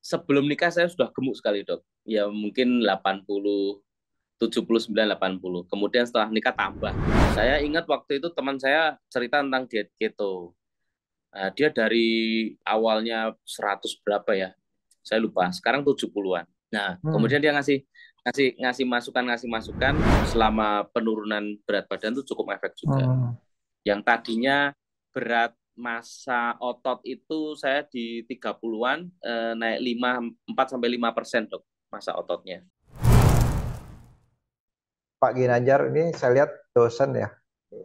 sebelum nikah saya sudah gemuk sekali dok. Ya mungkin 80, 79, 80. Kemudian setelah nikah tambah. Saya ingat waktu itu teman saya cerita tentang diet keto. Nah, dia dari awalnya 100 berapa ya? Saya lupa. Sekarang 70-an. Nah, Hmm. kemudian dia ngasih ngasih ngasih masukan selama penurunan berat badan itu cukup efek juga. Hmm. Yang tadinya berat massa otot itu saya di 30-an naik 4 sampai 5% dok massa ototnya. Pak Ginanjar ini saya lihat dosen ya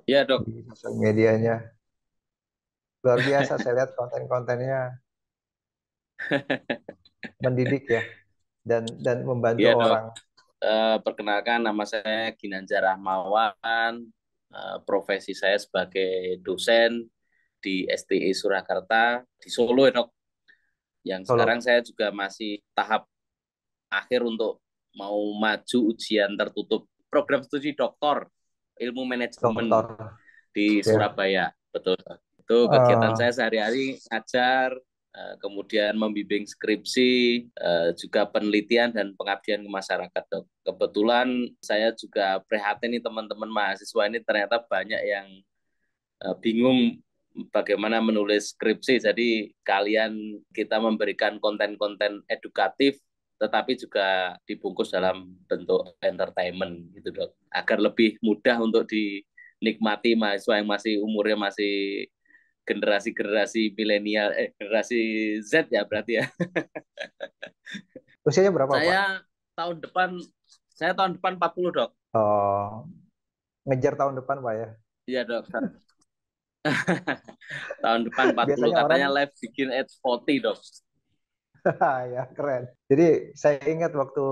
Iya dok. di sosial medianya. Luar biasa saya lihat konten-kontennya mendidik ya dan membantu Iya dok. orang. Perkenalkan nama saya Ginanjar Rahmawan. Profesi saya sebagai dosen di STI Surakarta di Solo ya dok. Yang sekarang Solo, saya juga masih tahap akhir untuk mau maju ujian tertutup program studi doktor ilmu manajemen dokter. di Ya. Surabaya. Betul. Itu kegiatan Eh, saya sehari-hari ngajar, kemudian membimbing skripsi, juga penelitian dan pengabdian ke masyarakat. Dok. Kebetulan saya juga prihatin nih teman-teman mahasiswa ini ternyata banyak yang bingung bagaimana menulis skripsi. Jadi kalian kita memberikan konten-konten edukatif tetapi juga dibungkus dalam bentuk entertainment gitu dok agar lebih mudah untuk dinikmati mahasiswa yang masih umurnya masih generasi-generasi milenial generasi Z ya berarti ya. usianya berapa Pak? Saya tahun depan saya tahun depan 40 dok. Oh, ngejar tahun depan Pak ya. Iya dok. Tahun depan 40 Biasanya katanya orang live begin at 40 dok. ya keren. Jadi saya ingat waktu,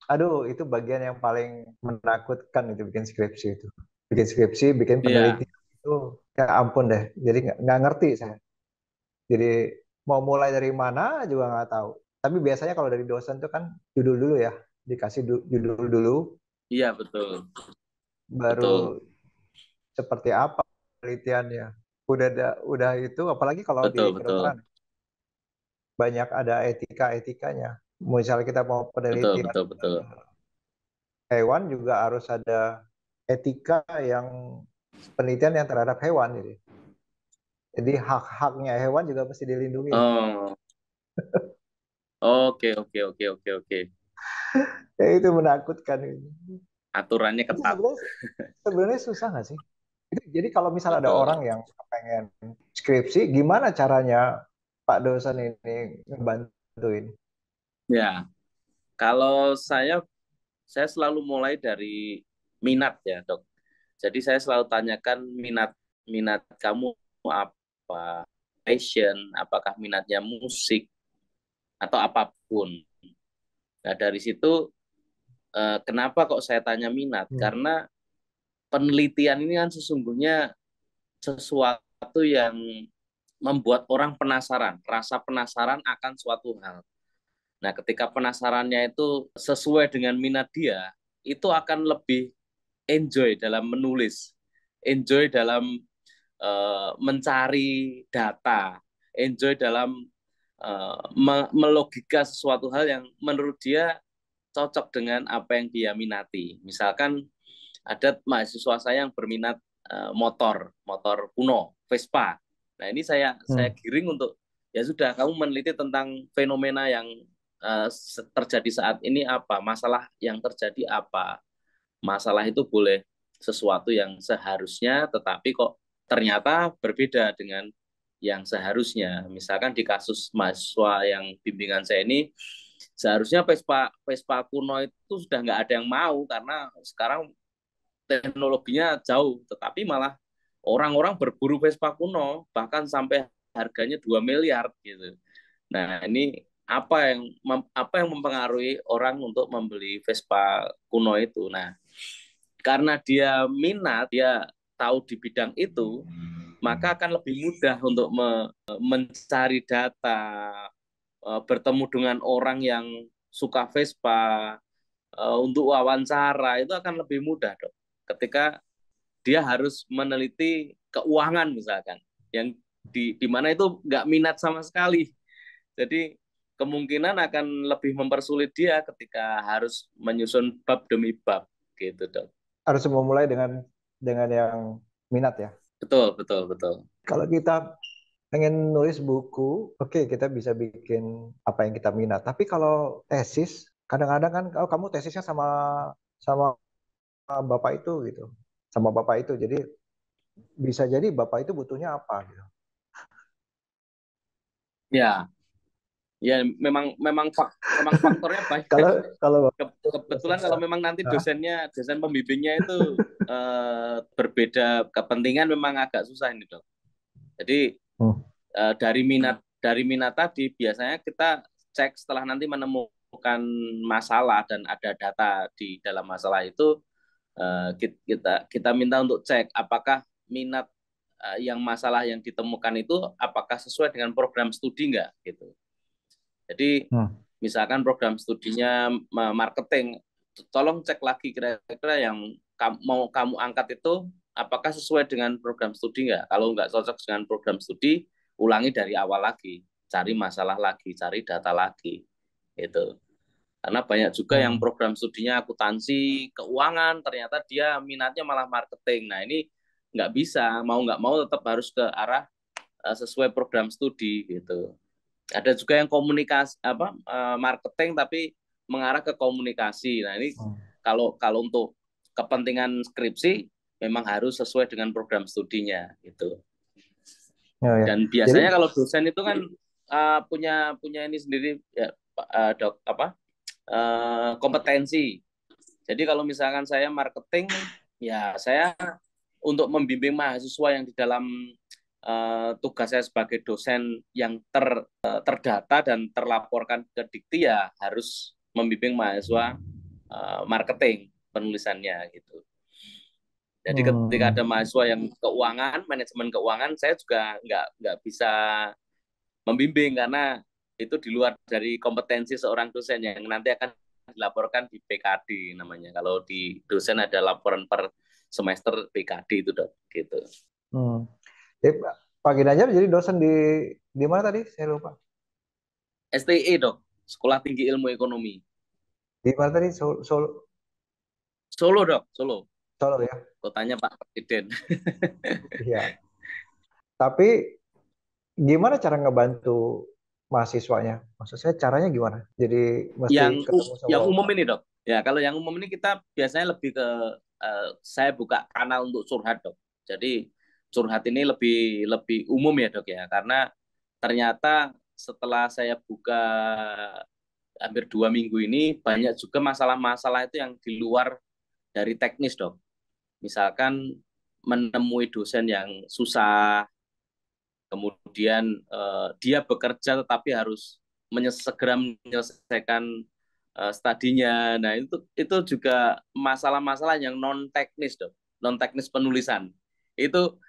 aduh itu bagian yang paling menakutkan itu bikin skripsi itu. Bikin skripsi, bikin Iya, penelitian itu, ya ampun deh. Jadi nggak ngerti saya. Jadi mau mulai dari mana juga nggak tahu. Tapi biasanya kalau dari dosen itu kan judul dulu ya, dikasih judul dulu, iya betul. Betul. baru seperti apa penelitiannya. Udah itu, apalagi kalau di Betul, betul. kedokteran banyak ada etika-etikanya. Misalnya kita mau Betul, penelitian betul, betul. hewan juga harus ada etika yang penelitian yang terhadap hewan jadi. Jadi hak-haknya hewan juga mesti dilindungi. Oh, oke, oke, oke, oke, oke. Ya, itu menakutkan. Aturannya Itu ketat. sebenarnya susah nggak sih? Jadi kalau misal ada Betul. orang yang pengen skripsi, gimana caranya Pak dosen ini ngebantuin? Ya, kalau saya selalu mulai dari minat ya, Dok. Jadi saya selalu tanyakan minat minat kamu apa, passion, apakah minatnya musik atau apapun. Nah, dari situ kenapa kok saya tanya minat? Hmm. Karena penelitian ini kan sesungguhnya sesuatu yang membuat orang penasaran, rasa penasaran akan suatu hal. Nah, ketika penasarannya itu sesuai dengan minat dia, itu akan lebih enjoy dalam menulis, enjoy dalam mencari data, enjoy dalam melogika sesuatu hal yang menurut dia cocok dengan apa yang dia minati. Misalkan ada mahasiswa saya yang berminat motor kuno, Vespa. Nah, ini saya Hmm. giring untuk ya sudah kamu meneliti tentang fenomena yang terjadi saat ini apa, masalah yang terjadi apa. Masalah itu boleh sesuatu yang seharusnya tetapi kok ternyata berbeda dengan yang seharusnya. Misalkan di kasus mahasiswa yang bimbingan saya ini seharusnya Vespa Vespa kuno itu sudah nggak ada yang mau karena sekarang teknologinya jauh, tetapi malah orang-orang berburu Vespa kuno, bahkan sampai harganya 2 miliar gitu. Nah, ini apa yang mempengaruhi orang untuk membeli Vespa kuno itu. Nah, karena dia minat, dia tahu di bidang itu, maka akan lebih mudah untuk mencari data, bertemu dengan orang yang suka Vespa, untuk wawancara itu akan lebih mudah, Dok. Ketika dia harus meneliti keuangan misalkan yang di mana itu nggak minat sama sekali. Jadi kemungkinan akan lebih mempersulit dia ketika harus menyusun bab demi bab gitu dok. Harus memulai dengan yang minat ya. Betul betul betul. Kalau kita pengen nulis buku, oke kita bisa bikin apa yang kita minat. Tapi kalau tesis, kadang-kadang kan oh, kamu tesisnya sama sama bapak itu gitu, sama bapak itu. Jadi bisa jadi bapak itu butuhnya apa gitu. Ya ya memang faktornya banyak. Kalau kalau bapak itu Kebetulan kalau dosennya, memang nanti hah? dosen pembimbingnya itu berbeda kepentingan, memang agak susah ini dok. Jadi Hmm. dari minat tadi biasanya kita cek setelah nanti menemukan masalah dan ada data di dalam masalah itu, kita minta untuk cek apakah minat yang masalah yang ditemukan itu apakah sesuai dengan program studi enggak gitu. Jadi Hmm. misalkan program studinya marketing, tolong cek lagi kira-kira yang mau kamu angkat itu apakah sesuai dengan program studi nggak. Kalau nggak cocok dengan program studi, ulangi dari awal lagi, cari masalah lagi, cari data lagi, itu. Karena banyak juga yang Hmm. program studinya akuntansi, keuangan, ternyata dia minatnya malah marketing. Nah ini nggak bisa, mau nggak mau tetap harus ke arah sesuai program studi gitu. Ada juga yang komunikasi marketing tapi mengarah ke komunikasi. Nah ini Hmm. kalau kalau untuk kepentingan skripsi memang harus sesuai dengan program studinya gitu. Oh, ya. Dan Jadi, biasanya kalau dosen itu kan punya punya ini sendiri ya, dok apa kompetensi. Jadi kalau misalkan saya marketing, ya saya untuk membimbing mahasiswa yang di dalam tugas saya sebagai dosen yang terdata dan terlaporkan ke Dikti, ya harus membimbing mahasiswa marketing penulisannya gitu. Jadi ketika ada hmm, mahasiswa yang keuangan, manajemen keuangan, saya juga nggak bisa membimbing karena itu di luar dari kompetensi seorang dosen yang nanti akan dilaporkan di PKD namanya. Kalau di dosen ada laporan per semester PKD itu dok gitu. hmm. Jadi, Pak Ginanjar jadi dosen di mana tadi? Saya lupa. STE dok, Sekolah Tinggi Ilmu Ekonomi. Di mana tadi? Solo, Solo dok, Solo. Solo ya. Kotanya Pak Presiden. Iya. Tapi gimana cara ngebantu mahasiswanya? Maksud saya caranya gimana? Jadi mesti ketemu sama Yang umum bapak. ini dok. Ya kalau yang umum ini kita biasanya lebih ke saya buka kanal untuk curhat dok. Jadi curhat ini lebih lebih umum ya dok ya, karena ternyata setelah saya buka hampir 2 minggu ini banyak juga masalah-masalah itu yang di luar dari teknis dok. Misalkan menemui dosen yang susah, kemudian dia bekerja tetapi harus segera menyelesaikan studinya. Nah itu juga masalah-masalah yang non teknis dok, non teknis penulisan. Itu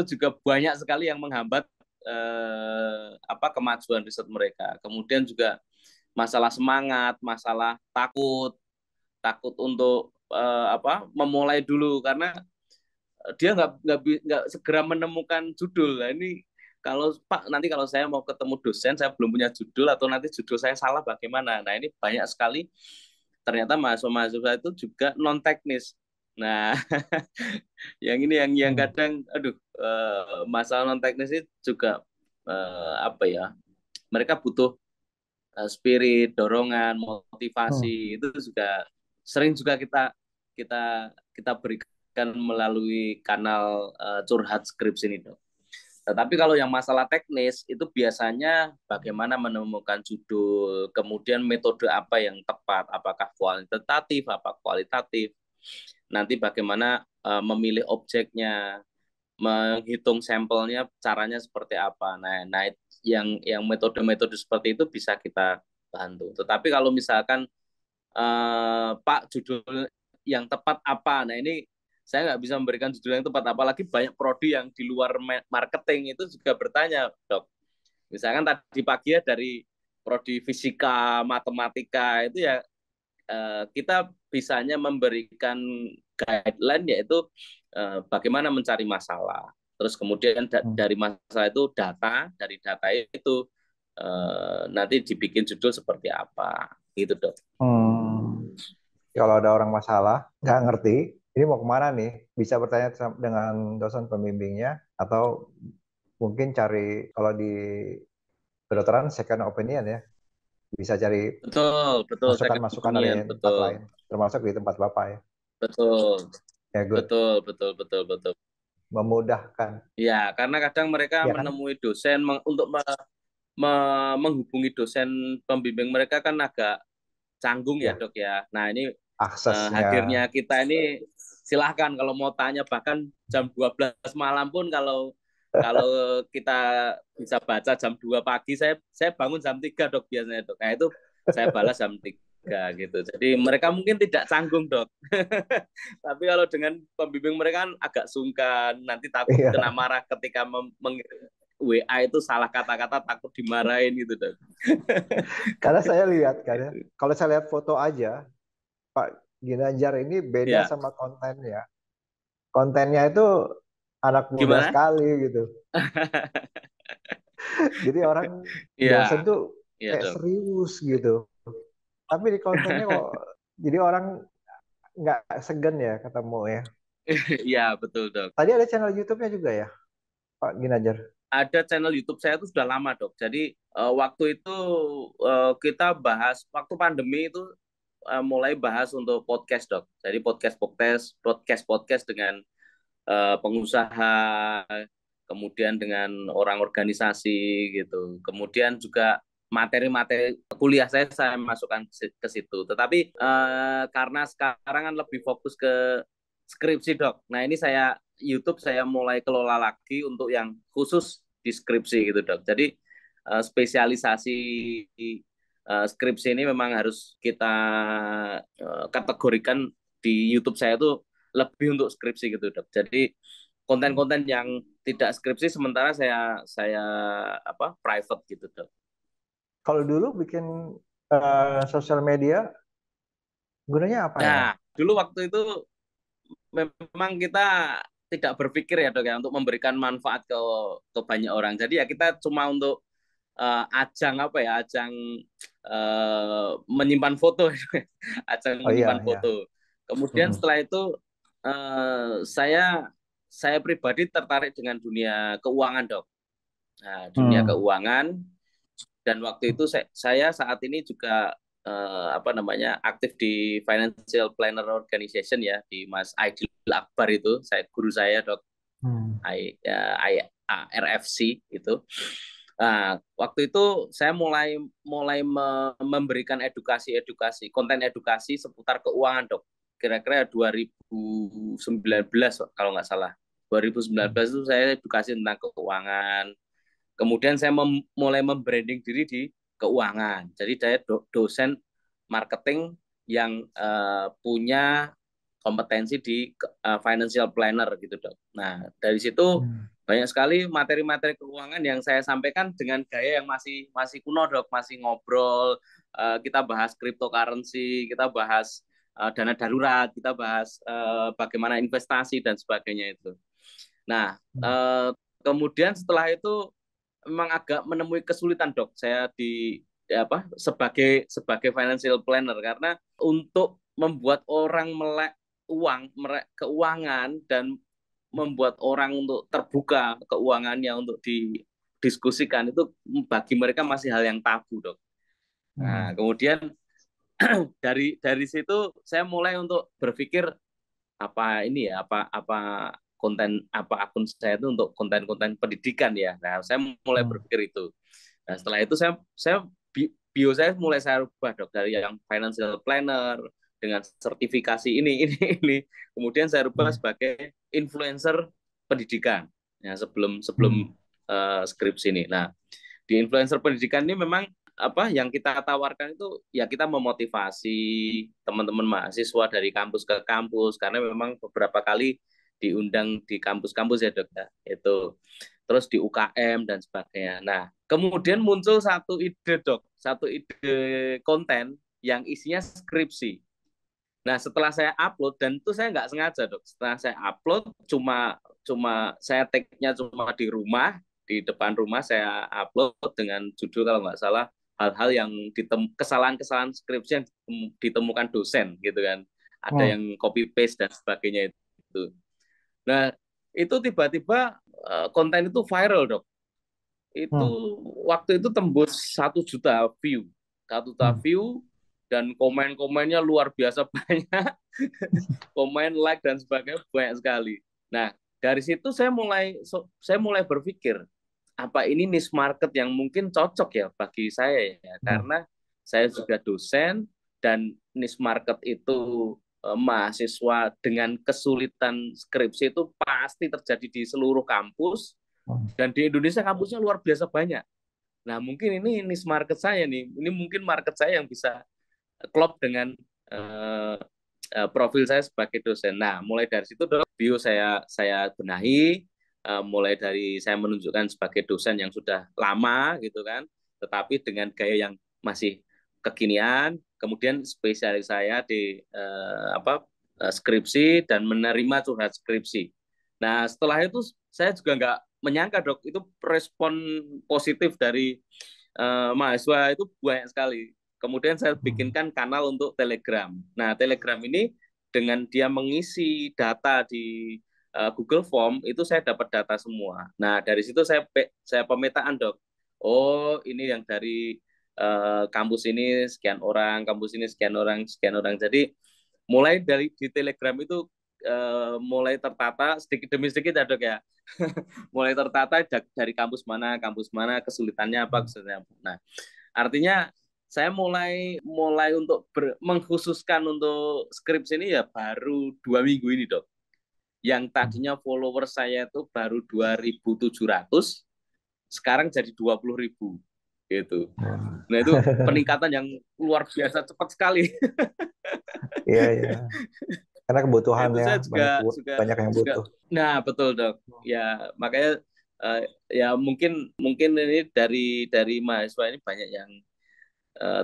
juga banyak sekali yang menghambat kemajuan riset mereka. Kemudian juga masalah semangat, masalah takut, takut untuk memulai dulu karena dia nggak segera menemukan judul. Nah ini kalau Pak nanti kalau saya mau ketemu dosen saya belum punya judul atau nanti judul saya salah bagaimana. Nah ini banyak sekali ternyata mahasiswa-mahasiswa itu juga non teknis. Nah yang ini yang Hmm. kadang aduh masalah non teknis itu juga apa ya, mereka butuh spirit, dorongan, Hmm. motivasi itu juga sering juga kita kita kita berikan melalui kanal curhat skrips ini dok. Tetapi kalau yang masalah teknis itu biasanya bagaimana menemukan judul, kemudian metode apa yang tepat, apakah kuantitatif, apa kualitatif, nanti bagaimana memilih objeknya, menghitung sampelnya, caranya seperti apa. Nah yang metode-metode seperti itu bisa kita bantu. Tetapi kalau misalkan Pak judul yang tepat apa, nah ini saya nggak bisa memberikan judul yang tepat, apalagi banyak prodi yang di luar marketing itu juga bertanya dok. Misalkan tadi pagi ya dari prodi fisika, matematika itu ya kita bisanya memberikan guideline yaitu bagaimana mencari masalah. Terus kemudian Hmm. dari masalah itu data, dari data itu nanti dibikin judul seperti apa gitu dok. Kalau ada orang masalah nggak ngerti ini mau kemana nih, bisa bertanya dengan dosen pembimbingnya atau mungkin cari kalau di kedokteran second opinion ya, bisa cari Betul, betul, second masukan-masukan dari opinion, tempat betul, lain, termasuk di tempat Bapak ya. betul, Ya good, betul, betul, betul, betul. memudahkan. Ya, karena kadang mereka Ya kan? menemui dosen untuk menghubungi dosen pembimbing mereka kan agak canggung ya Ya, dok ya. Nah ini aksesnya. hadirnya kita ini silahkan kalau mau tanya bahkan jam 12 malam pun kalau kalau kita bisa baca jam 2 pagi saya bangun jam 3 dok biasanya dok. Nah itu saya balas jam 3 gitu. Jadi mereka mungkin tidak canggung dok. Tapi kalau dengan pembimbing mereka kan agak sungkan, nanti takut kena Iya, marah ketika mengirim WA itu salah kata-kata takut dimarahin gitu dok. karena saya lihat kan ya, kalau saya lihat foto aja, Pak Ginanjar ini beda Ya, sama kontennya. Kontennya itu anak muda gimana? sekali gitu. Jadi orang dosen Iya, tuh iya kayak dok. serius gitu. Tapi di kontennya kok jadi orang nggak segan ya ketemu ya. Iya betul dok. Tadi ada channel YouTube-nya juga ya, Pak Ginanjar. Ada channel YouTube saya itu sudah lama dok. Jadi waktu itu kita bahas waktu pandemi itu mulai bahas untuk podcast dok. Jadi podcast dengan pengusaha, kemudian dengan orang organisasi gitu. Kemudian juga materi-materi kuliah saya masukkan ke situ. Tetapi karena sekarang kan lebih fokus ke skripsi dok. Nah ini YouTube saya mulai kelola lagi untuk yang khusus di skripsi gitu dok. Jadi spesialisasi skripsi ini memang harus kita kategorikan di YouTube saya tuh lebih untuk skripsi gitu dok. Jadi konten-konten yang tidak skripsi sementara saya private gitu dok. Kalau dulu bikin sosial media gunanya apa ya? Nah dulu waktu itu memang kita tidak berpikir ya dok ya untuk memberikan manfaat ke banyak orang. Jadi ya kita cuma untuk ajang apa ya ajang menyimpan foto, ajang Oh iya, menyimpan ya. foto. Kemudian Mm-mm. setelah itu saya pribadi tertarik dengan dunia keuangan dok. Nah, dunia Hmm. keuangan dan waktu itu saya saat ini juga aktif di Financial Planner Organization ya di Mas Aidil Akbar itu saya guru saya dok Hmm. RFC itu. Nah, waktu itu saya mulai mulai memberikan edukasi konten edukasi seputar keuangan dok. Kira-kira 2019 kalau nggak salah. 2019 itu saya edukasi tentang keuangan. Kemudian saya mulai membranding diri di keuangan. Jadi saya dosen marketing yang punya kompetensi di financial planner gitu dok. Nah dari situ Hmm. banyak sekali materi-materi keuangan yang saya sampaikan dengan gaya yang masih masih kuno dok, masih ngobrol. Kita bahas cryptocurrency, kita bahas dana darurat, kita bahas bagaimana investasi dan sebagainya itu. Nah Hmm. kemudian setelah itu memang agak menemui kesulitan dok saya sebagai sebagai financial planner karena untuk membuat orang melek keuangan dan membuat orang untuk terbuka keuangannya untuk didiskusikan itu bagi mereka masih hal yang tabu dok. Nah Hmm. kemudian dari situ saya mulai untuk berpikir apa ini ya apa apa konten apa akun saya itu untuk konten-konten pendidikan ya. Nah, saya mulai Hmm. berpikir itu. Nah, setelah itu saya bio saya mulai saya rubah dok dari yang financial planner dengan sertifikasi ini. Kemudian saya rubah Hmm. sebagai influencer pendidikan. Ya, sebelum Hmm. sebelum skripsi ini. Nah, di influencer pendidikan ini memang apa yang kita tawarkan itu ya kita memotivasi teman-teman mahasiswa dari kampus ke kampus karena memang beberapa kali diundang di kampus-kampus ya dok ya itu terus di UKM dan sebagainya. Nah kemudian muncul satu ide dok, satu ide konten yang isinya skripsi. Nah setelah saya upload dan itu saya nggak sengaja dok, setelah saya upload cuma cuma saya tag-nya cuma di rumah di depan rumah saya upload dengan judul kalau nggak salah hal-hal yang kesalahan-kesalahan skripsi yang ditemukan dosen gitu kan. Ada Hmm. yang copy paste dan sebagainya itu. Nah, itu tiba-tiba konten itu viral, Dok. Itu Hmm. waktu itu tembus 1 juta view. 1 juta Hmm. view dan komen-komennya luar biasa banyak. Komen, like dan sebagainya banyak sekali. Nah, dari situ saya mulai berpikir apa ini niche market yang mungkin cocok ya bagi saya ya, Hmm. karena saya juga dosen dan niche market itu mahasiswa dengan kesulitan skripsi itu pasti terjadi di seluruh kampus Hmm. dan di Indonesia kampusnya luar biasa banyak. Nah, mungkin ini niche market saya nih. Ini mungkin market saya yang bisa klop dengan uh, profil saya sebagai dosen. Nah, mulai dari situ Dok, bio saya benahi, mulai dari saya menunjukkan sebagai dosen yang sudah lama gitu kan, tetapi dengan gaya yang masih kekinian. Kemudian spesialis saya di skripsi dan menerima curhat skripsi. Nah, setelah itu saya juga nggak menyangka Dok, itu respon positif dari mahasiswa itu banyak sekali. Kemudian saya Hmm. bikinkan kanal untuk Telegram. Nah, Telegram ini dengan dia mengisi data di Google Form itu saya dapat data semua. Nah, dari situ saya pemetaan, Dok. Oh, ini yang dari kampus ini sekian orang, kampus ini sekian orang, sekian orang. Jadi mulai dari di Telegram itu mulai tertata sedikit demi sedikit ya, Dok ya. Mulai tertata dari kampus mana, kesulitannya apa, kesulitannya apa. Nah, artinya saya mulai untuk mengkhususkan untuk skripsi ini ya baru 2 minggu ini, Dok. Yang tadinya follower saya itu baru 2.700, sekarang jadi 20.000 gitu. Wah. Nah, itu peningkatan yang luar biasa cepat sekali. Iya, iya. Karena kebutuhan Itu ya, saya banyak juga juga banyak yang juga butuh. nah, betul, Dok. Ya, makanya eh, ya mungkin mungkin ini dari mahasiswa ini banyak yang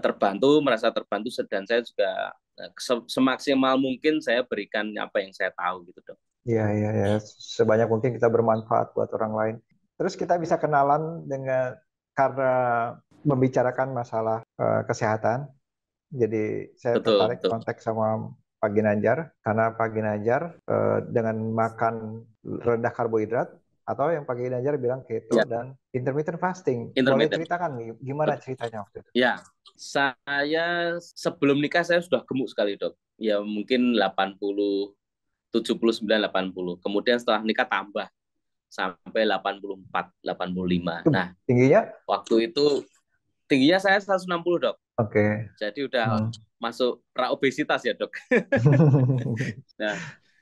terbantu, merasa terbantu, dan saya juga semaksimal mungkin saya berikan apa yang saya tahu gitu, Dok. Iya, iya, ya. Sebanyak mungkin kita bermanfaat buat orang lain. Terus kita bisa kenalan dengan karena membicarakan masalah kesehatan. Jadi saya Betul, tertarik betul. kontak sama Pak Ginanjar karena Pak Ginanjar dengan makan rendah karbohidrat atau yang Pak Ginanjar bilang keto Ya, dan intermittent fasting. Boleh intermittent. ceritakan gimana ceritanya waktu itu? Ya, saya sebelum nikah saya sudah gemuk sekali, Dok. Ya mungkin 80, 79, 80. Kemudian setelah nikah tambah sampai 84, 85. Itu Nah, tingginya? waktu itu tingginya saya 160, Dok. Oke. Jadi udah Hmm. masuk pra obesitas ya, Dok. Nah,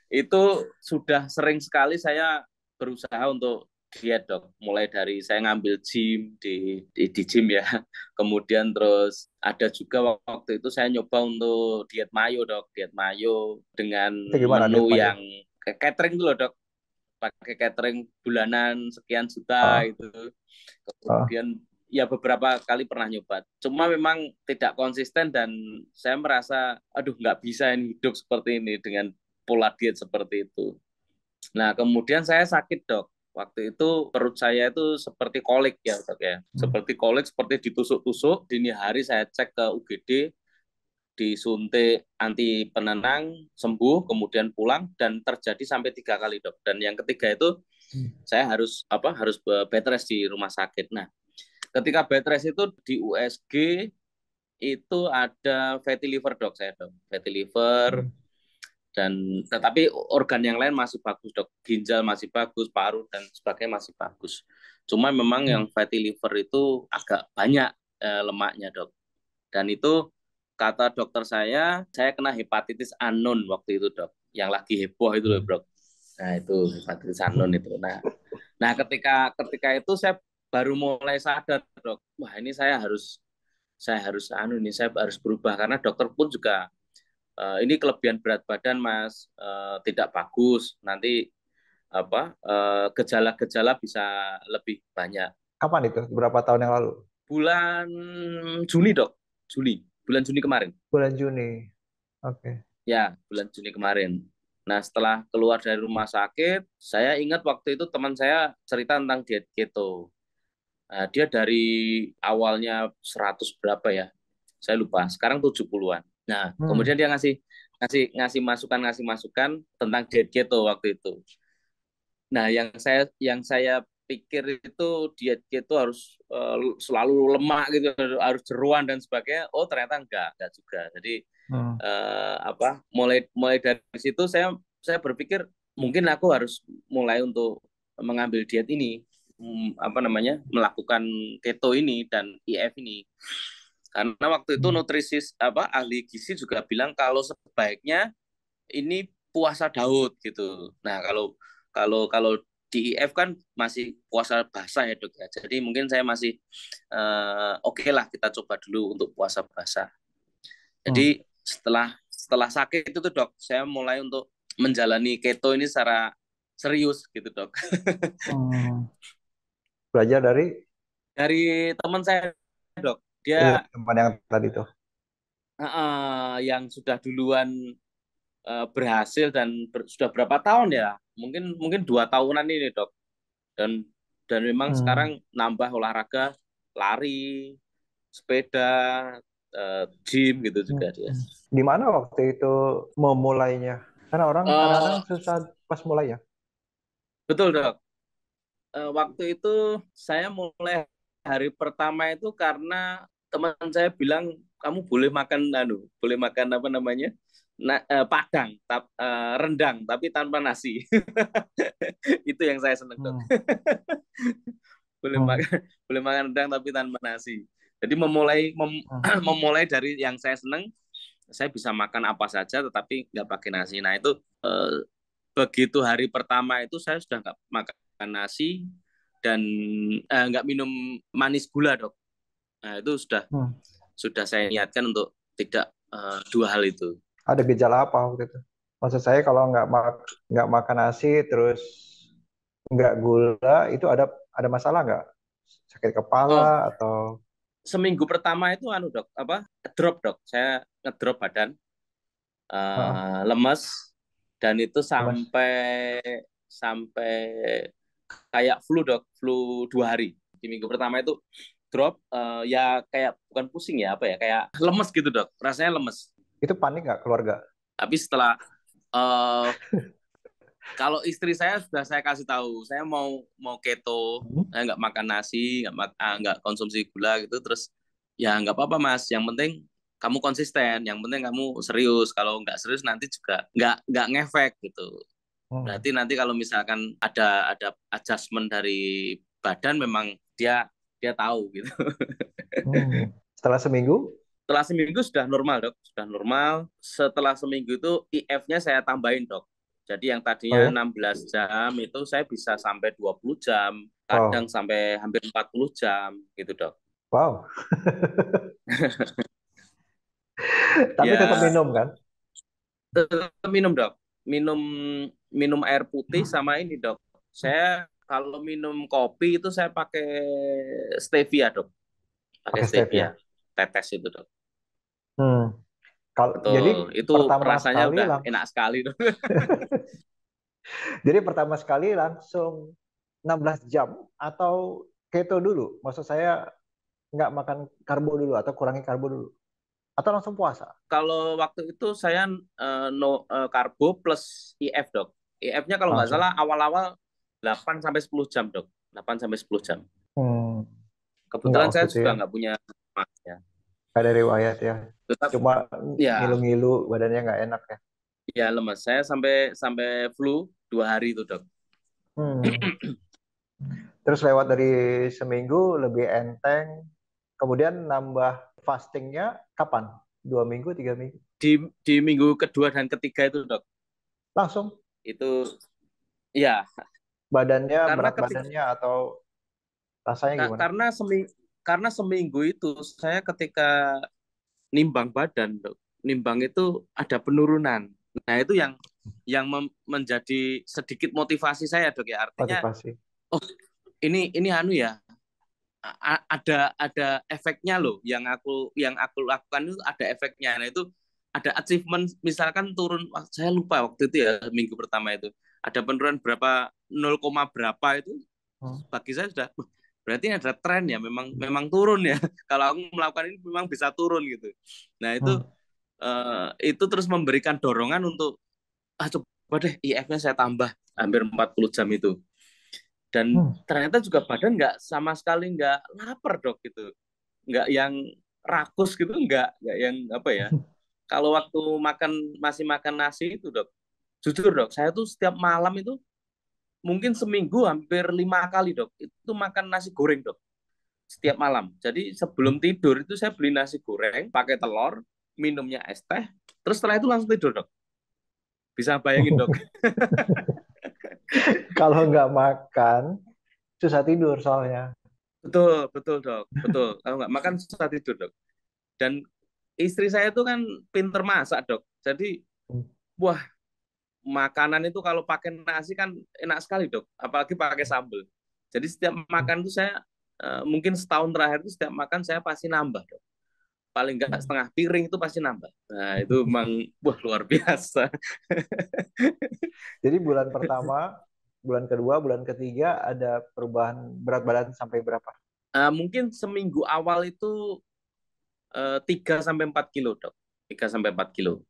itu sudah sering sekali saya berusaha untuk diet, Dok. Mulai dari saya ngambil gym di gym ya. Kemudian terus ada juga waktu itu saya nyoba untuk diet mayo, Dok. Diet mayo dengan Itu gimana diet menu mayo? yang catering dulu, Dok. Pakai catering bulanan sekian juta Ah, itu. ah. Kemudian ya beberapa kali pernah nyoba. Cuma memang tidak konsisten dan saya merasa, aduh nggak bisa ini hidup seperti ini dengan pola diet seperti itu. Nah kemudian saya sakit, Dok. Waktu itu perut saya itu seperti kolik ya, Dok ya. Hmm. Seperti kolik, seperti ditusuk-tusuk. Dini hari saya cek ke UGD, disuntik anti penenang, sembuh, kemudian pulang dan terjadi sampai 3 kali, Dok. Dan yang ketiga itu saya harus bed rest di rumah sakit. Nah, ketika bed rest itu di USG itu ada fatty liver, Dok, saya, Dok. Fatty liver Hmm. dan tetapi organ yang lain masih bagus, Dok. Ginjal masih bagus, paru dan sebagainya masih bagus. Cuma memang Hmm. yang fatty liver itu agak banyak lemaknya, Dok. Dan itu kata dokter saya kena hepatitis unknown waktu itu, Dok. Yang lagi heboh itu loh, Bro. Nah, itu hepatitis unknown itu. Nah, ketika ketika itu saya baru mulai sadar, Dok. Wah, ini saya harus ini saya harus berubah karena dokter pun juga ini kelebihan berat badan, Mas, tidak bagus. Nanti gejala-gejala bisa lebih banyak. Kapan itu? Berapa tahun yang lalu? Bulan Juni, Dok. Bulan Juni kemarin. Bulan Juni. Oke. Ya, bulan Juni kemarin. Nah, setelah keluar dari rumah sakit, saya ingat waktu itu teman saya cerita tentang diet keto. Nah, dia dari awalnya 100 berapa ya? Saya lupa. Sekarang 70-an. Nah, Hmm. kemudian dia ngasih ngasih ngasih masukan tentang diet keto waktu itu. Nah, yang saya pikir itu diet keto harus selalu lemak gitu, harus jeroan dan sebagainya. Oh, ternyata enggak juga. Jadi Hmm. apa? Mulai mulai dari situ saya berpikir mungkin aku harus mulai untuk mengambil diet ini, apa namanya? Melakukan keto ini dan IF ini. Karena waktu itu Hmm. nutrisis apa ahli gizi juga bilang kalau sebaiknya ini puasa Daud gitu. Nah, kalau kalau kalau di IF kan masih puasa basah ya, Dok ya. Jadi mungkin saya masih oke lah kita coba dulu untuk puasa basah. Hmm. Jadi setelah setelah sakit itu tuh, Dok, saya mulai untuk menjalani keto ini secara serius gitu, Dok. Hmm. Belajar dari Dari teman saya, Dok. iya, Dia teman yang tadi tuh. yang sudah duluan berhasil dan sudah berapa tahun ya? Mungkin mungkin 2 tahunan ini, Dok. Dan memang Hmm. sekarang nambah olahraga, lari, sepeda, gym gitu juga dia. Hmm. Di mana waktu itu memulainya? Karena orang kadang-kadang Eh susah pas mulai ya. betul, Dok. Waktu itu saya mulai hari pertama itu karena teman saya bilang kamu boleh makan boleh makan apa namanya? Padang, rendang tapi tanpa nasi. Itu yang saya seneng, Dok. Hmm. boleh Hmm. makan boleh makan rendang tapi tanpa nasi. Jadi Hmm. memulai dari yang saya seneng, saya bisa makan apa saja tetapi nggak pakai nasi. Nah itu eh, begitu hari pertama itu saya sudah nggak makan nasi dan nggak minum manis gula, Dok. Nah itu Hmm. sudah saya niatkan untuk tidak dua hal itu. Ada gejala apa waktu itu? Maksud saya kalau nggak makan nasi terus nggak gula itu ada masalah nggak? Sakit kepala Oh, atau seminggu pertama itu Dok, apa? Drop, Dok. Saya ngedrop badan, Heeh, lemes dan itu lemas? sampai sampai kayak flu, Dok, flu 2 hari. Di minggu pertama itu drop, ya kayak bukan pusing ya apa ya, kayak lemes gitu, Dok, rasanya lemes. Itu panik nggak keluarga? Tapi setelah uh, kalau istri saya sudah saya kasih tahu saya mau mau keto, Hmm. saya nggak makan nasi, nggak konsumsi gula gitu, terus ya nggak apa-apa Mas, yang penting kamu konsisten, yang penting kamu serius, kalau nggak serius nanti juga nggak ngefek gitu. Hmm. Berarti nanti kalau misalkan ada adjustment dari badan memang dia dia tahu gitu. Hmm. Setelah seminggu? Setelah seminggu sudah normal, Dok, sudah normal. Setelah seminggu itu IF-nya saya tambahin, Dok. Jadi yang Oh tadinya ya? 16 jam itu saya bisa sampai 20 jam, kadang Wow, sampai hampir 40 jam gitu, Dok. wow. Tapi tetap Ya minum kan? tetap minum, Dok. Minum minum air putih sama ini, Dok. Saya kalau minum kopi itu saya pakai stevia, Dok. Pakai Pakai stevia. stevia. Tetes itu, Dok. Hmm. Jadi Betul. Itu pertama rasanya sekali udah langsung, enak sekali, Dok. jadi pertama sekali langsung 16 jam atau keto dulu? Maksud saya nggak makan karbo dulu atau kurangi karbo dulu atau langsung puasa? Kalau waktu itu saya no karbo plus IF, Dok. IF-nya kalau nggak Langsung. salah awal-awal 8 sampai 10 jam, Dok. 8 sampai 10 jam. Hmm. Nggak Kebetulan waktu saya itu juga ya. nggak punya emas ya. Nggak ada riwayat ya. Tetap Cuma ya ngilu-ngilu badannya nggak enak ya. ya lemas. Saya sampai sampai flu 2 hari itu, Dok. Hmm. Terus lewat dari seminggu lebih enteng. Kemudian nambah fastingnya kapan? 2 minggu, 3 minggu? Di minggu kedua dan ketiga itu, Dok. Langsung Itu ya badannya, karena berat ketika badannya atau rasanya Kak, gimana? karena seminggu itu saya ketika nimbang badan, Dok. Nimbang itu ada penurunan. Nah, itu menjadi sedikit motivasi saya, Dok ya. Artinya, Motivasi. oh, ini anu ya, ada efeknya loh. Yang aku lakukan itu ada efeknya. Nah, itu ada achievement, misalkan turun, saya lupa waktu itu ya, minggu pertama itu. Ada penurunan berapa, 0, berapa itu Hmm. bagi saya sudah berarti ada tren ya, memang memang turun ya. Kalau aku melakukan ini memang bisa turun gitu. Nah Hmm. itu terus memberikan dorongan untuk coba deh IF-nya saya tambah hampir 40 jam itu. Dan Hmm. ternyata juga badan nggak sama sekali nggak lapar dok gitu, nggak yang rakus gitu, nggak yang apa ya. Kalau waktu makan masih makan nasi itu dok, jujur dok, saya tuh setiap malam itu mungkin seminggu hampir 5 kali dok, itu makan nasi goreng dok setiap malam. Jadi sebelum tidur itu saya beli nasi goreng pakai telur, minumnya es teh, terus setelah itu langsung tidur dok. Bisa bayangin dok? Kalau nggak makan, susah tidur soalnya. Betul, betul dok, betul. Kalau nggak makan susah tidur dok. Dan istri saya itu kan pinter masak dok. Jadi wah, makanan itu kalau pakai nasi kan enak sekali dok. Apalagi pakai sambal. Jadi setiap makan itu saya mungkin setahun terakhir itu setiap makan saya pasti nambah dok. Paling nggak setengah piring itu pasti nambah. Nah itu memang wah luar biasa. Jadi bulan pertama, bulan kedua, bulan ketiga ada perubahan berat badan sampai berapa? Mungkin seminggu awal itu 3 sampai 4 kilo dok. 3 sampai 4 kilo.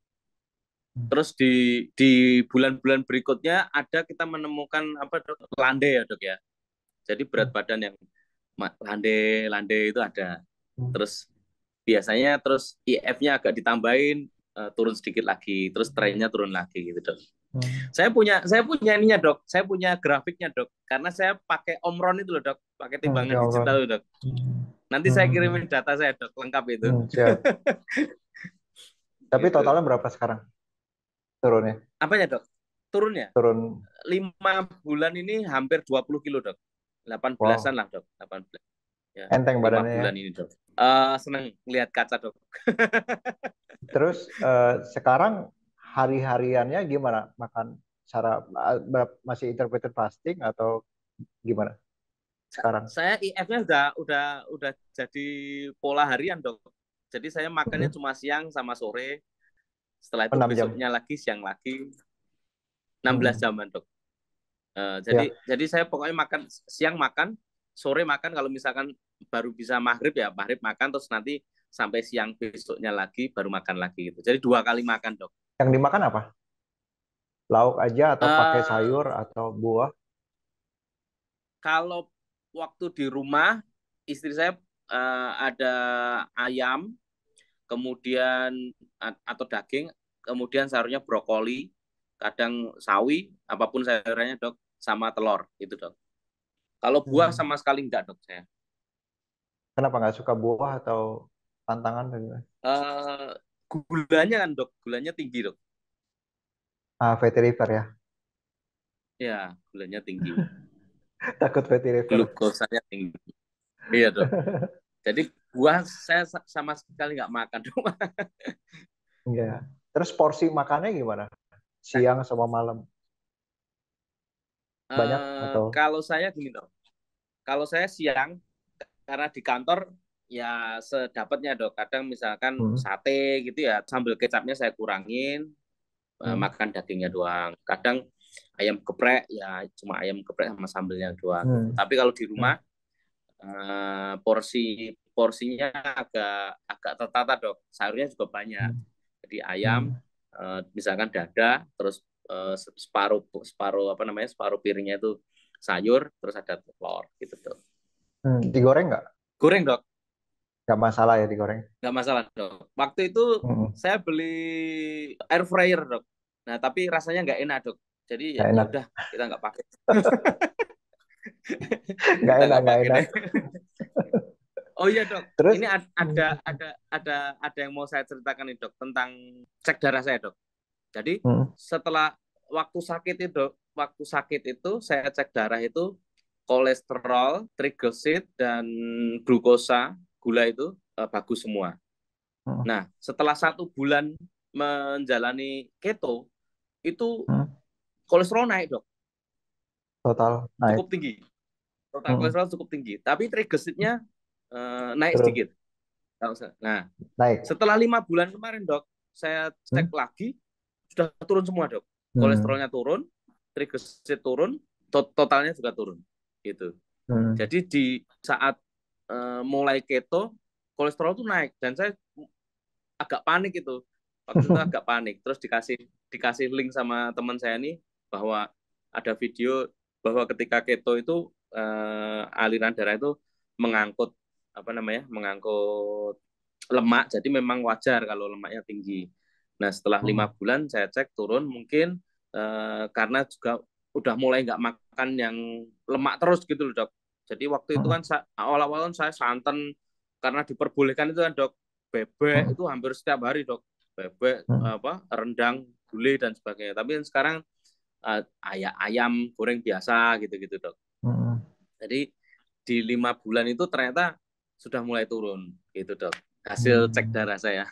Terus di bulan-bulan berikutnya ada kita menemukan apa dok, landai ya dok ya. Jadi berat badan yang landai landai itu ada. Terus biasanya terus IF-nya agak ditambahin, turun sedikit lagi, terus trennya turun lagi gitu dok. Saya punya ininya dok, saya punya grafiknya dok, karena saya pakai Omron itu loh dok, pakai timbangan Ya Allah. digital loh dok. Nanti saya kirimin data saya dok lengkap itu. Siap. Tapi Gitu. totalnya berapa sekarang turunnya? Apanya dok? Turunnya Turun, 5 bulan ini hampir 20 kilo dok. 18-an wow, lah dok. 18. Ya, enteng lima badannya ya. bulan ini dok. Seneng lihat kaca dok. Terus sekarang hari-hariannya gimana? Makan cara masih intermittent fasting atau gimana sekarang? Saya IF-nya udah jadi pola harian dok. Jadi saya makannya Hmm. cuma siang sama sore. Setelah itu 6 jam. besoknya lagi siang lagi, 16 Hmm. jaman dok. Ya. Jadi saya pokoknya makan siang makan, sore makan, kalau misalkan baru bisa maghrib ya maghrib makan, terus nanti sampai siang besoknya lagi baru makan lagi gitu. Jadi 2 kali makan dok. Yang dimakan apa? Lauk aja atau pakai Uh, sayur atau buah? Kalau waktu di rumah istri saya ada ayam, kemudian atau daging, kemudian sayurnya brokoli, kadang sawi, apapun sayurannya dok, sama telur itu dok. Kalau buah Hmm. sama sekali enggak dok saya. Kenapa nggak suka buah atau tantangan? Eh, Gulanya kan dok, gulanya tinggi dok. Ah, fatty liver ya. Ya, gulanya tinggi, Takut fatty liver. glukosanya tinggi. Iya dok. Jadi buah saya sama sekali nggak makan dok. Iya. Terus porsi makannya gimana? Siang sama malam? Banyak atau? Kalau saya gini dok, kalau saya siang karena di kantor ya sedapatnya dok. Kadang misalkan Hmm. sate gitu ya, sambal kecapnya saya kurangin, Hmm. makan dagingnya doang. Kadang ayam geprek ya cuma ayam geprek sama sambelnya doang gitu. Hmm. Tapi kalau di Hmm. rumah porsinya agak agak tertata dok. Sayurnya juga banyak. Hmm. Jadi ayam, Hmm. misalkan dada, terus separuh separuh apa namanya, separuh piringnya itu sayur, terus ada telur gitu dok. Hmm. Digoreng nggak? Goreng dok, Nggak masalah ya digoreng. nggak masalah dok. Waktu itu Hmm. saya beli air fryer dok. Nah tapi rasanya nggak enak dok. Jadi ya Nggak ya enak. udah kita nggak pakai. Nggak Kita enak, nggak nggak pakai enak. deh. Oh iya dok, Terus, ini hmm. ada yang mau saya ceritakan nih dok tentang cek darah saya dok. Jadi Hmm. setelah waktu sakit itu saya cek darah itu kolesterol, trigliserid dan glukosa, gula itu bagus semua. Hmm. Nah setelah 1 bulan menjalani keto itu Hmm. kolesterol naik dok, Total naik. cukup tinggi. Total Hmm. kolesterol cukup tinggi, tapi trigliseridnya naik Turun. sedikit. Nah Naik. setelah 5 bulan kemarin dok, saya Hmm. cek lagi sudah turun semua dok. Hmm. Kolesterolnya turun, trigliserid turun, totalnya juga turun. Gitu. Hmm. Jadi di saat mulai keto, kolesterol tuh naik dan saya agak panik itu. Waktu itu agak panik. Terus dikasih dikasih link sama teman saya nih bahwa ada video bahwa ketika keto itu aliran darah itu mengangkut apa namanya? Mengangkut lemak. Jadi memang wajar kalau lemaknya tinggi. Nah, setelah Hmm. 5 bulan saya cek turun mungkin karena juga udah mulai nggak makan yang lemak terus gitu loh dok. Jadi waktu itu Hmm. kan awal-awal saya santan karena diperbolehkan itu kan dok, bebek Hmm. itu hampir setiap hari dok, bebek Hmm. apa rendang gulai dan sebagainya. Tapi sekarang ayam goreng biasa gitu-gitu dok. Hmm. Jadi di 5 bulan itu ternyata sudah mulai turun gitu dok, hasil cek Hmm. darah saya.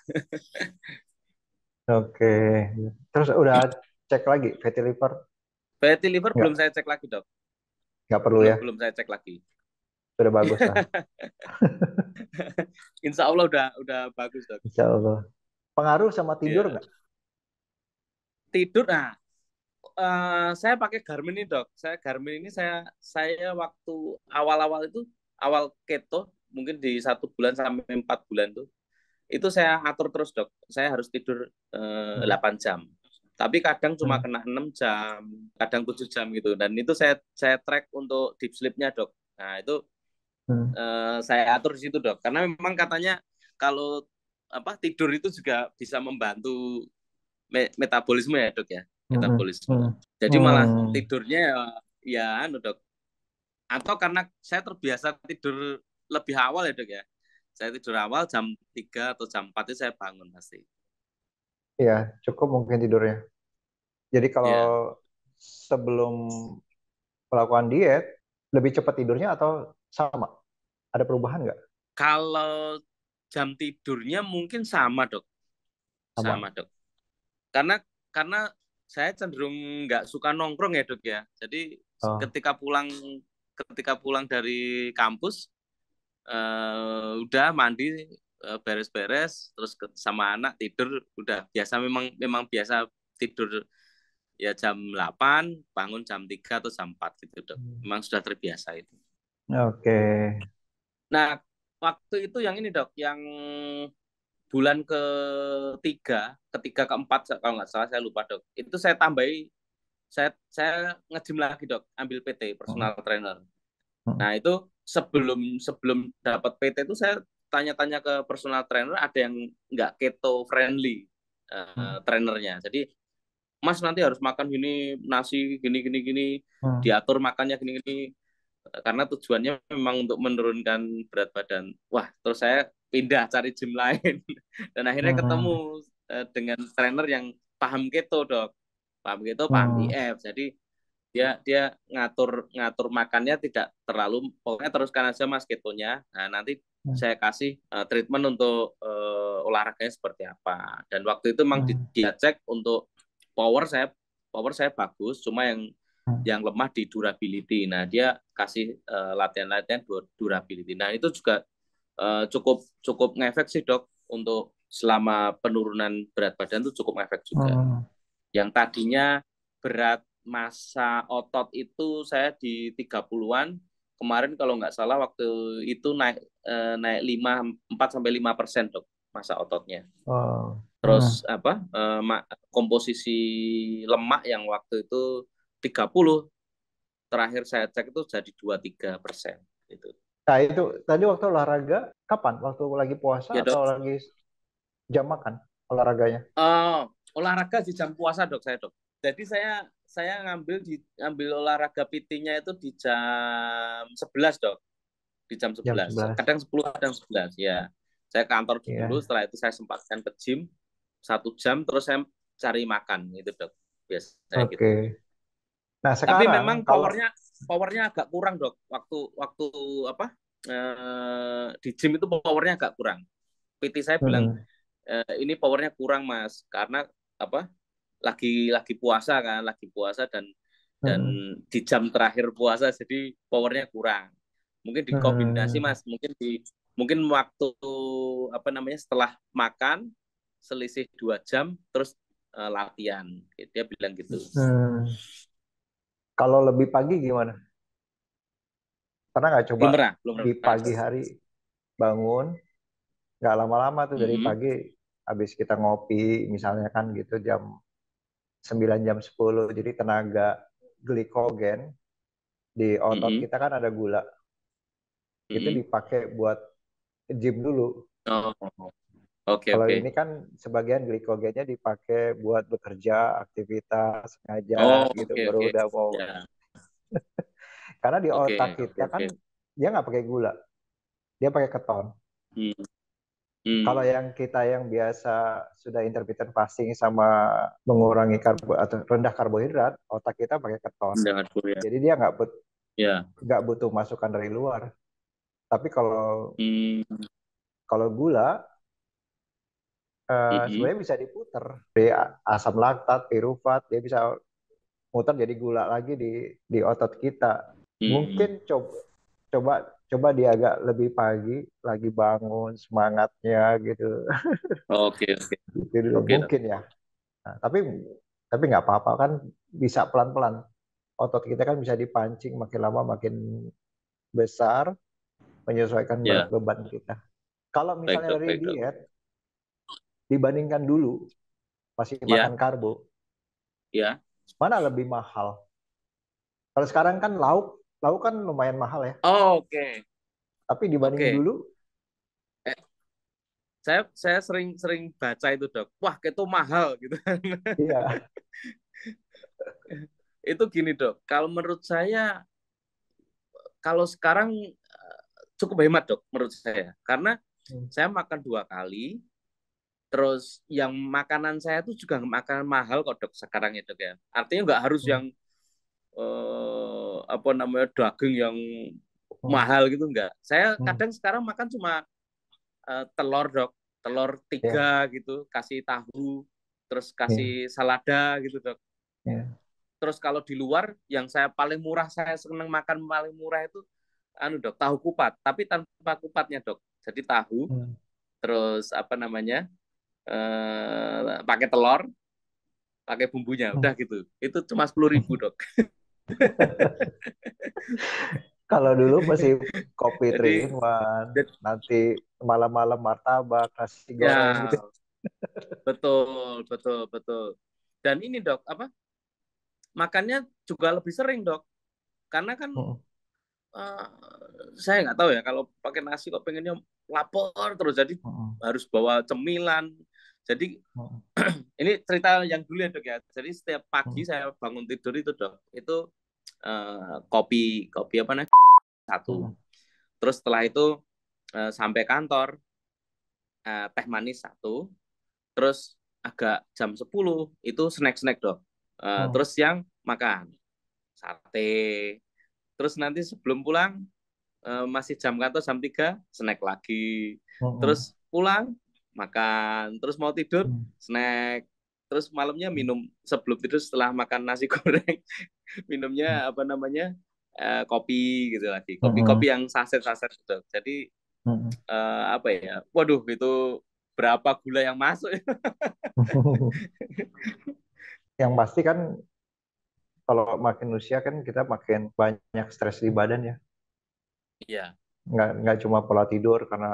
Oke. Terus udah cek lagi fatty liver? Fatty liver belum Nggak, saya cek lagi dok, nggak perlu belum ya. belum saya cek lagi. Sudah bagus lah. Insya Allah udah bagus dok. Insya Allah. Pengaruh sama tidur Ya nggak? tidur, nah saya pakai Garmin ini dok. Garmin ini saya waktu awal-awal itu awal keto mungkin di 1 bulan sampai 4 bulan tuh itu saya atur terus dok. Saya harus tidur Hmm. 8 jam. Tapi kadang cuma Hmm. kena 6 jam, kadang 7 jam gitu. Dan itu saya track untuk deep sleep-nya dok. Nah itu Hmm. saya atur di situ dok. Karena memang katanya kalau apa tidur itu juga bisa membantu metabolisme ya dok ya, Hmm. metabolisme. Hmm. Jadi malah Hmm. tidurnya ya anu dok. Atau karena saya terbiasa tidur lebih awal ya dok ya. Saya tidur awal jam 3 atau jam 4 itu saya bangun pasti. Iya, cukup mungkin tidurnya. Jadi kalau Ya, sebelum melakukan diet, lebih cepat tidurnya atau sama? Ada perubahan nggak? kalau jam tidurnya mungkin sama dok, Sama. sama dok. Karena karena saya cenderung nggak suka nongkrong ya dok ya. Jadi Oh. ketika pulang ketika pulang dari kampus udah mandi beres-beres terus sama anak tidur udah biasa memang memang biasa tidur ya jam 8 bangun jam 3 atau jam 4 gitu dok. Memang sudah terbiasa itu. Oke. Nah, waktu itu yang ini dok, yang bulan ketiga keempat kalau nggak salah saya lupa dok. Itu saya tambahi saya nge-gym lagi dok, ambil PT Hmm. personal trainer. Hmm. Nah itu sebelum sebelum dapat PT itu saya tanya-tanya ke personal trainer ada yang nggak keto friendly Hmm. trainernya. Jadi Mas nanti harus makan gini nasi gini gini gini Hmm. diatur makannya gini gini karena tujuannya memang untuk menurunkan berat badan. Wah terus saya pindah cari gym lain dan akhirnya Hmm. ketemu dengan trainer yang paham keto dok, paham keto paham Hmm. IF. Jadi dia dia ngatur ngatur makannya tidak terlalu pokoknya teruskan aja mas ketonya. Nah nanti Hmm. saya kasih treatment untuk olahraganya seperti apa. Dan waktu itu memang Hmm. dia cek untuk power saya bagus, cuma Hmm. yang lemah di durability. Nah dia kasih latihan-latihan durability. Nah itu juga cukup cukup ngefek sih dok untuk selama penurunan berat badan itu cukup ngefek juga. Hmm. Yang tadinya berat massa otot itu saya di 30-an. Kemarin kalau nggak salah waktu itu naik 4 sampai 5% dok massa ototnya. Oh. Hmm. Terus apa komposisi lemak yang waktu itu 30 terakhir saya cek itu jadi 23% gitu. Nah, itu tadi waktu olahraga kapan? Waktu lagi puasa Ya atau dok. lagi jam makan olahraganya? Olahraga di jam puasa dok saya dok. Jadi saya ngambil olahraga PT-nya itu di jam 11 dok, di jam Jam 11. 11. Kadang 10, kadang 11 ya. Saya kantor dulu, Iya. setelah itu saya sempatkan ke gym 1 jam, terus saya cari makan gitu dok. Biasanya gitu. Oke. Nah, Tapi sekarang memang kalau powernya agak kurang dok. Waktu waktu apa di gym itu powernya agak kurang. PT saya bilang hmm. ini powernya kurang mas, karena apa lagi puasa kan, lagi puasa dan Hmm. di jam terakhir puasa jadi powernya kurang. Mungkin dikombinasi Hmm. mas, mungkin waktu apa namanya setelah makan selisih 2 jam terus latihan. Dia bilang gitu. Hmm. Kalau lebih pagi gimana? Pernah nggak coba Belum pernah, belum di pernah. pagi hari bangun, nggak lama-lama tuh dari Mm-mm, pagi, habis kita ngopi misalnya kan gitu jam 9 jam 10, jadi tenaga glikogen di otot mm-mm. kita kan ada gula, itu Mm-mm. dipakai buat gym dulu. Oh, oke Kalau oke. ini kan sebagian glikogennya dipakai buat bekerja, aktivitas, ngajar Oh, gitu, oke baru oke. udah mau. Ya, Karena di oke otak oke kita kan oke. dia nggak pakai gula, dia pakai keton. Hmm, Kalau hmm. yang kita yang biasa sudah intermittent fasting sama mengurangi karbo atau rendah karbohidrat, otak kita pakai keton. Mendengar dulu ya. Jadi dia Ya. nggak butuh masukan dari luar. Tapi kalau Hmm, kalau gula mm-mm, sebenarnya bisa diputer dari asam laktat, pirufat, dia bisa muter jadi gula lagi di otot kita. hmm. Mungkin coba coba dia agak lebih pagi, lagi bangun semangatnya gitu, Oke oke gitu dulu oke dok. mungkin ya. Nah, tapi nggak apa-apa kan, bisa pelan-pelan. Otot kita kan bisa dipancing makin lama makin besar, menyesuaikan berat Ya, beban kita. Kalau baik misalnya dok, dari baik dok. diet dibandingkan dulu masih makan Ya, karbo, ya. mana lebih mahal? Kalau sekarang kan lauk, lauk kan lumayan mahal ya. Oh, oke Tapi dibandingin oke. dulu, Eh, saya sering baca itu dok. Wah, itu mahal gitu. iya. Itu gini dok. Kalau menurut saya, kalau sekarang cukup hemat dok, menurut saya. Karena Hmm, saya makan 2 kali. Terus yang makanan saya tuh juga makanan mahal kok dok sekarang ya dok ya. Artinya nggak harus hmm, yang apa namanya daging yang hmm. mahal gitu nggak. Saya Hmm. kadang sekarang makan cuma telur dok, telur Ya, 3 gitu, kasih tahu, terus ya, kasih salada gitu dok. ya. Terus kalau di luar yang saya paling murah, saya seneng makan paling murah itu anu dok, tahu kupat, tapi tanpa kupatnya dok. Jadi tahu, Hmm. terus apa namanya pakai telur, pakai bumbunya, Hmm. udah gitu. Itu cuma 10.000 dok. Kalau dulu masih kopi three Jadi, in one, nanti malam-malam martabak, nasi goreng gitu. ya betul, betul, betul. Dan ini dok, apa makannya juga lebih sering dok, karena kan Hmm, eh, saya nggak tahu ya kalau pakai nasi kok pengennya lapar terus, jadi hmm, harus bawa cemilan. Jadi hmm, ini cerita yang dulu ya dok ya. Jadi setiap hmm, pagi saya bangun tidur itu dok, itu kopi kopi apa namanya satu. hmm, Terus setelah itu sampai kantor teh manis satu. Terus agak jam 10 itu snack-snack dok. hmm, Terus siang makan sate. Terus nanti sebelum pulang masih jam kantor jam 3 snack lagi. hmm, Terus pulang makan. Terus mau tidur hmm, snack. Terus malamnya minum sebelum tidur setelah makan nasi goreng hmm, minumnya apa namanya kopi gitu lagi. hmm, Kopi-kopi yang saset-saset gitu. Jadi hmm, apa ya? Waduh itu berapa gula yang masuk ya? hmm. Yang pasti kan kalau makin usia kan kita makin banyak stres di badan ya. Iya. Nggak cuma pola tidur, karena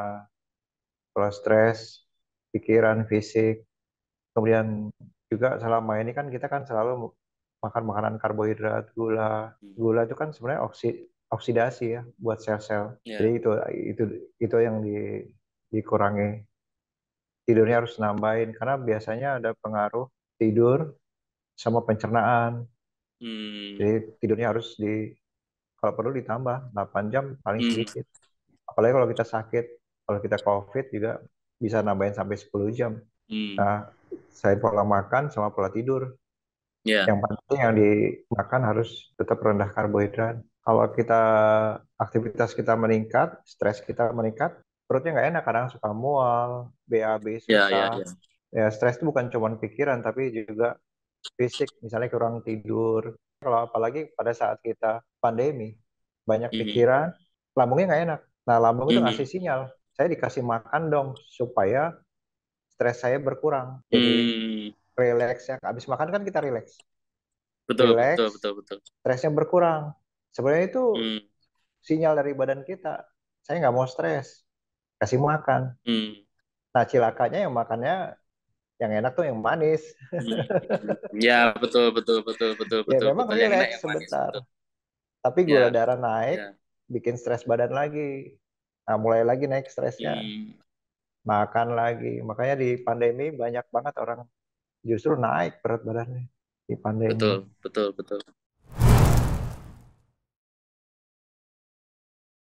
pola stres, pikiran, fisik. Kemudian juga selama ini kan kita kan selalu makan makanan karbohidrat, gula. Gula itu kan sebenarnya oksidasi ya buat sel-sel. Jadi Iya. itu itu yang dikurangi. Tidurnya harus nambahin karena biasanya ada pengaruh tidur sama pencernaan. Hmm. Jadi tidurnya harus kalau perlu ditambah 8 jam paling Hmm. sedikit. Apalagi kalau kita sakit, kalau kita COVID juga bisa nambahin sampai 10 jam. Hmm. Nah, saya pola makan sama pola tidur. Ya. Yang penting yang dimakan harus tetap rendah karbohidrat. Kalau kita aktivitas kita meningkat, stres kita meningkat, perutnya nggak enak, kadang suka mual, BAB Ya, ya, susah. ya. Ya, stres itu bukan cuma pikiran, tapi juga fisik, misalnya kurang tidur. Kalau apalagi pada saat kita pandemi, banyak Mhm. pikiran, lambungnya nggak enak. Nah, lambung itu ngasih Mhm. sinyal, saya dikasih makan dong, supaya stres saya berkurang. Jadi, Hmm. relax ya. Habis makan kan kita relax. Betul, betul, Relax, betul, betul. stresnya berkurang. Sebenarnya itu Hmm. sinyal dari badan kita, saya nggak mau stres, kasih makan. Hmm. Nah, cilakanya yang makannya yang enak tuh yang manis. Hmm. Ya, betul, betul, betul, betul, Ya betul, memang betul. Yang enak rileks yang manis, sebentar, betul. tapi gula Ya, darah naik, ya. bikin stres badan lagi. Nah, mulai lagi naik stresnya, Hmm. makan lagi. Makanya di pandemi banyak banget orang justru naik berat badannya di pandemi. Betul, betul, betul.